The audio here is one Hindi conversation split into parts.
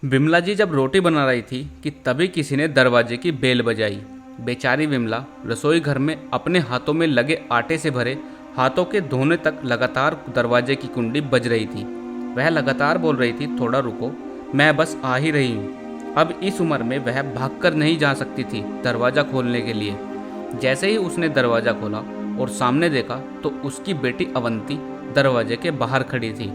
विमला जी जब रोटी बना रही थी कि तभी किसी ने दरवाजे की बेल बजाई। बेचारी विमला रसोई घर में अपने हाथों में लगे आटे से भरे हाथों के धोने तक लगातार दरवाजे की कुंडी बज रही थी। वह लगातार बोल रही थी, थोड़ा रुको, मैं बस आ ही रही हूँ। अब इस उम्र में वह भागकर नहीं जा सकती थी दरवाज़ा खोलने के लिए। जैसे ही उसने दरवाज़ा खोला और सामने देखा तो उसकी बेटी अवंती दरवाजे के बाहर खड़ी थी।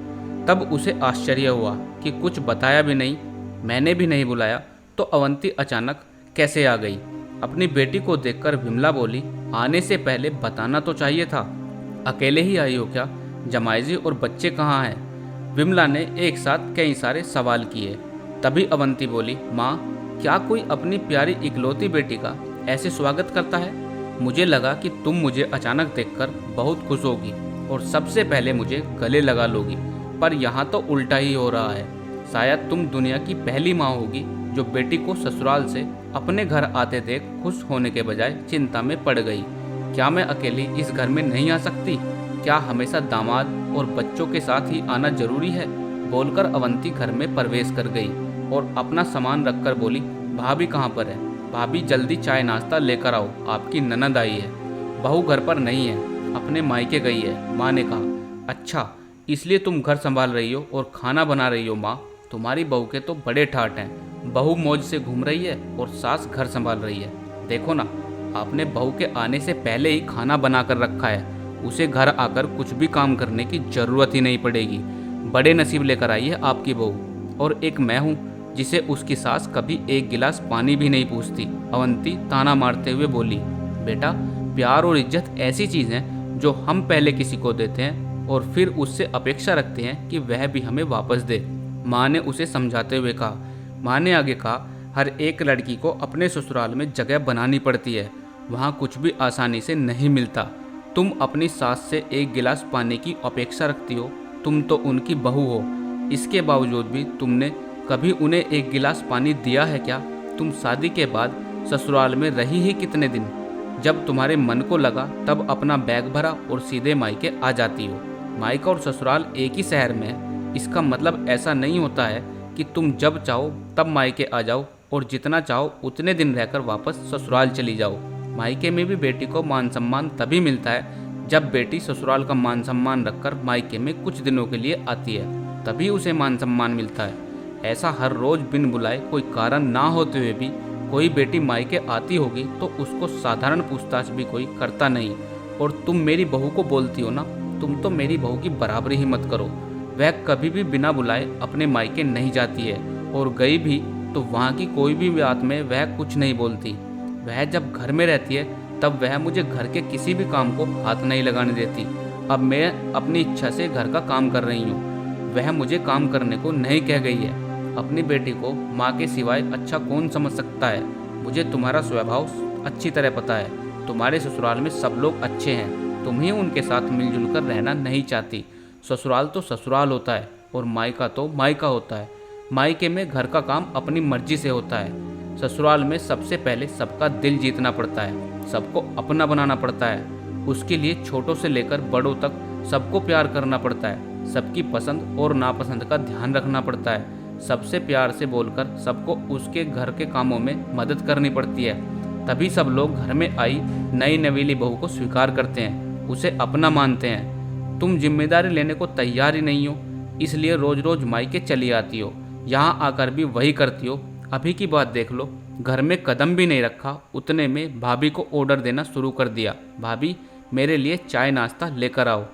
तब उसे आश्चर्य हुआ कि कुछ बताया भी नहीं, मैंने भी नहीं बुलाया, तो अवंती अचानक कैसे आ गई। अपनी बेटी को देखकर विमला बोली, आने से पहले बताना तो चाहिए था। अकेले ही आई हो क्या? जमाई जी और बच्चे कहाँ हैं? विमला ने एक साथ कई सारे सवाल किए। तभी अवंती बोली, माँ, क्या कोई अपनी प्यारी इकलौती बेटी का ऐसे स्वागत करता है? मुझे लगा कि तुम मुझे अचानक देखकर बहुत खुश होगी और सबसे पहले मुझे गले लगा लोगी, पर यहाँ तो उल्टा ही हो रहा है। शायद तुम दुनिया की पहली माँ होगी जो बेटी को ससुराल से अपने घर आते देख खुश होने के बजाय चिंता में पड़ गई। क्या मैं अकेली इस घर में नहीं आ सकती? क्या हमेशा दामाद और बच्चों के साथ ही आना जरूरी है? बोलकर अवंती घर में प्रवेश कर गई और अपना सामान रखकर बोली, भाभी कहाँ पर है? भाभी जल्दी चाय नाश्ता लेकर आओ, आपकी ननद आई है। बहू घर पर नहीं है, अपने मायके गई है, माँ ने कहा। अच्छा, इसलिए तुम घर संभाल रही हो और खाना बना रही हो? माँ, तुम्हारी बहू के तो बड़े ठाट हैं। बहू मौज से घूम रही है और सास घर संभाल रही है। देखो ना, आपने बहू के आने से पहले ही खाना बना कर रखा है, उसे घर आकर कुछ भी काम करने की जरूरत ही नहीं पड़ेगी। बड़े नसीब लेकर आई है आपकी बहू। और एक मैं हूँ जिसे उसकी सास कभी एक गिलास पानी भी नहीं पूछती। अवंती ताना मारते हुए बोली, बेटा, प्यार और इज्जत ऐसी चीज़ है जो हम पहले किसी को देते हैं और फिर उससे अपेक्षा रखते हैं कि वह भी हमें वापस दे। माँ ने उसे समझाते हुए कहा। माँ ने आगे कहा, हर एक लड़की को अपने ससुराल में जगह बनानी पड़ती है, वहाँ कुछ भी आसानी से नहीं मिलता। तुम अपनी सास से एक गिलास पानी की अपेक्षा रखती हो, तुम तो उनकी बहू हो। इसके बावजूद भी तुमने कभी उन्हें एक गिलास पानी दिया है क्या? तुम शादी के बाद ससुराल में रही ही कितने दिन? जब तुम्हारे मन को लगा तब अपना बैग भरा और सीधे मायके आ जाती हो। मायका और ससुराल एक ही शहर में है, इसका मतलब ऐसा नहीं होता है कि तुम जब चाहो तब मायके आ जाओ और जितना चाहो उतने दिन रहकर वापस ससुराल चली जाओ। मायके में भी बेटी को मान सम्मान तभी मिलता है जब बेटी ससुराल का मान सम्मान रखकर मायके में कुछ दिनों के लिए आती है, तभी उसे मान सम्मान मिलता है। ऐसा हर रोज बिन बुलाए कोई कारण ना होते हुए भी कोई बेटी मायके आती होगी तो उसको साधारण पूछताछ भी कोई करता नहीं। और तुम मेरी बहू को बोलती हो ना, तुम तो मेरी बहू की बराबरी ही मत करो। वह कभी भी बिना बुलाए अपने मायके नहीं जाती है, और गई भी तो वहाँ की कोई भी बात में वह कुछ नहीं बोलती। वह जब घर में रहती है तब वह मुझे घर के किसी भी काम को हाथ नहीं लगाने देती। अब मैं अपनी इच्छा से घर का काम कर रही हूँ, वह मुझे काम करने को नहीं कह गई है। अपनी बेटी को माँ के सिवाय अच्छा कौन समझ सकता है? मुझे तुम्हारा स्वभाव अच्छी तरह पता है। तुम्हारे ससुराल में सब लोग अच्छे हैं, तुम ही उनके साथ मिलजुल कर रहना नहीं चाहती। ससुराल तो ससुराल होता है और मायका तो मायका होता है। मायके में घर का काम अपनी मर्जी से होता है। ससुराल में सबसे पहले सबका दिल जीतना पड़ता है, सबको अपना बनाना पड़ता है। उसके लिए छोटों से लेकर बड़ों तक सबको प्यार करना पड़ता है। सबकी पसंद और नापसंद का ध्यान रखना पड़ता है। सबसे प्यार से बोलकर सबको उसके घर के कामों में मदद करनी पड़ती है। तभी सब लोग घर में आई नई नवेली बहू को स्वीकार करते हैं, उसे अपना मानते हैं। तुम जिम्मेदारी लेने को तैयार ही नहीं हो, इसलिए रोज रोज मायके चली आती हो। यहाँ आकर भी वही करती हो। अभी की बात देख लो, घर में कदम भी नहीं रखा, उतने में भाभी को ऑर्डर देना शुरू कर दिया, भाभी मेरे लिए चाय नाश्ता लेकर आओ।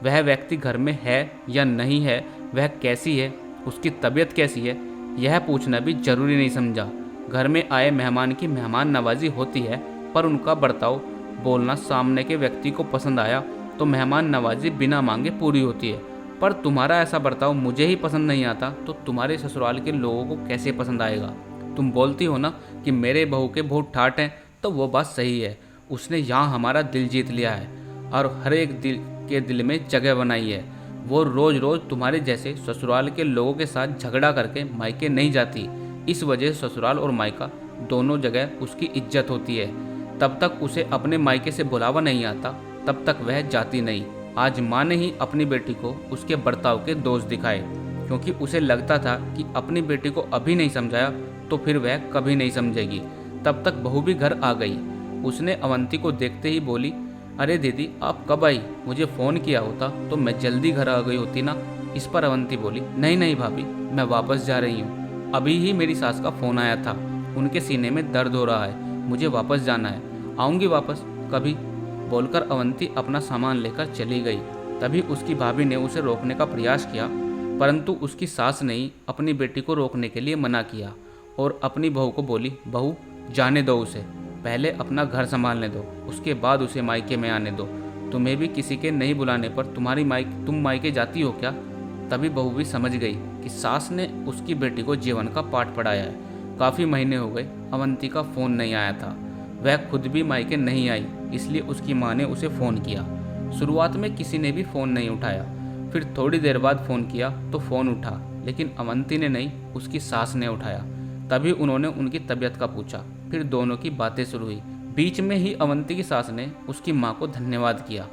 वह व्यक्ति घर में है या नहीं है, वह कैसी है, उसकी तबीयत कैसी है, यह पूछना भी जरूरी नहीं समझा। घर में आए मेहमान की मेहमान नवाजी होती है, पर उनका बर्ताव बोलना सामने के व्यक्ति को पसंद आया तो मेहमान नवाजी बिना मांगे पूरी होती है। पर तुम्हारा ऐसा बर्ताव मुझे ही पसंद नहीं आता तो तुम्हारे ससुराल के लोगों को कैसे पसंद आएगा? तुम बोलती हो ना कि मेरे बहू के बहुत ठाट हैं, तो वो बात सही है। उसने यहाँ हमारा दिल जीत लिया है और हर एक दिल के दिल में जगह बनाई है। वो रोज रोज तुम्हारे जैसे ससुराल के लोगों के साथ झगड़ा करके मायके नहीं जाती। इस वजह से ससुराल और मायका दोनों जगह उसकी इज्जत होती है। तब तक उसे अपने मायके से बुलावा नहीं आता, तब तक वह जाती नहीं। आज माँ ने ही अपनी बेटी को उसके बर्ताव के दोष दिखाए। क्योंकि उसे लगता था कि अपनी बेटी को अभी नहीं समझाया तो फिर वह कभी नहीं समझेगी। तब तक बहू भी घर आ गई। उसने अवंती को देखते ही बोली, अरे दीदी आप कब आई? मुझे फ़ोन किया होता तो मैं जल्दी घर आ गई होती ना। इस पर अवंती बोली, नहीं नहीं भाभी, मैं वापस जा रही हूँ। अभी ही मेरी सास का फ़ोन आया था, उनके सीने में दर्द हो रहा है, मुझे वापस जाना है, आऊँगी वापस कभी, बोलकर अवंती अपना सामान लेकर चली गई। तभी उसकी भाभी ने उसे रोकने का प्रयास किया, परंतु उसकी सास ने ही अपनी बेटी को रोकने के लिए मना किया और अपनी बहू को बोली, बहू जाने दो उसे, पहले अपना घर संभालने दो, उसके बाद उसे मायके में आने दो। तुम्हें भी किसी के नहीं बुलाने पर तुम मायके जाती हो क्या? तभी बहू भी समझ गई कि सास ने उसकी बेटी को जीवन का पाठ पढ़ाया है। काफ़ी महीने हो गए अवंती का फ़ोन नहीं आया था। वह खुद भी मायके नहीं आई, इसलिए उसकी माँ ने उसे फ़ोन किया। शुरुआत में किसी ने भी फ़ोन नहीं उठाया, फिर थोड़ी देर बाद फ़ोन किया तो फ़ोन उठा, लेकिन अवंती ने नहीं, उसकी सास ने उठाया। तभी उन्होंने उनकी तबीयत का पूछा, फिर दोनों की बातें शुरू हुई। बीच में ही अवंती की सास ने उसकी माँ को धन्यवाद किया।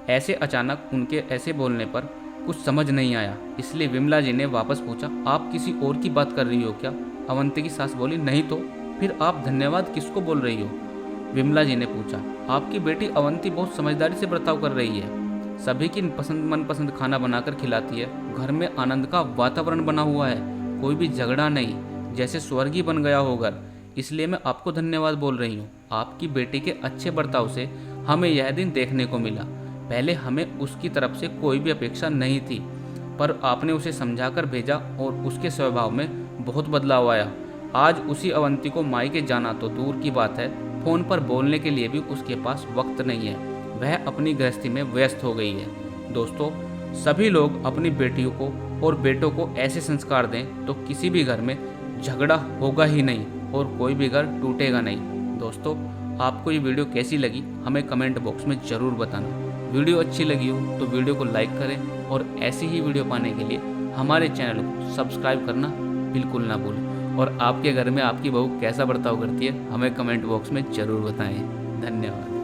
ऐसे अचानक उनके ऐसे बोलने पर कुछ समझ नहीं आया, इसलिए विमला जी ने वापस पूछा, आप किसी और की बात कर रही हो क्या? अवंती की सास बोली, नहीं तो फिर आप धन्यवाद किसको बोल रही हो? विमला जी ने पूछा, आपकी बेटी अवंती बहुत समझदारी से बर्ताव कर रही है, सभी की मनपसंद खाना बनाकर खिलाती है, घर में आनंद का वातावरण बना हुआ है, कोई भी झगड़ा नहीं, जैसे स्वर्ग ही बन गया हो घर, इसलिए मैं आपको धन्यवाद बोल रही हूँ। आपकी बेटी के अच्छे बर्ताव से हमें यह दिन देखने को मिला। पहले हमें उसकी तरफ से कोई भी अपेक्षा नहीं थी, पर आपने उसे समझाकर भेजा और उसके स्वभाव में बहुत बदलाव आया। आज उसी अवंती को मायके जाना तो दूर की बात है, फ़ोन पर बोलने के लिए भी उसके पास वक्त नहीं है, वह अपनी गृहस्थी में व्यस्त हो गई है। दोस्तों, सभी लोग अपनी बेटियों को और बेटों को ऐसे संस्कार दें तो किसी भी घर में झगड़ा होगा ही नहीं और कोई भी घर टूटेगा नहीं। दोस्तों, आपको ये वीडियो कैसी लगी हमें कमेंट बॉक्स में ज़रूर बताना। वीडियो अच्छी लगी हो तो वीडियो को लाइक करें और ऐसी ही वीडियो पाने के लिए हमारे चैनल को सब्सक्राइब करना बिल्कुल ना भूलें। और आपके घर में आपकी बहू कैसा बर्ताव करती है हमें कमेंट बॉक्स में ज़रूर बताएं। धन्यवाद।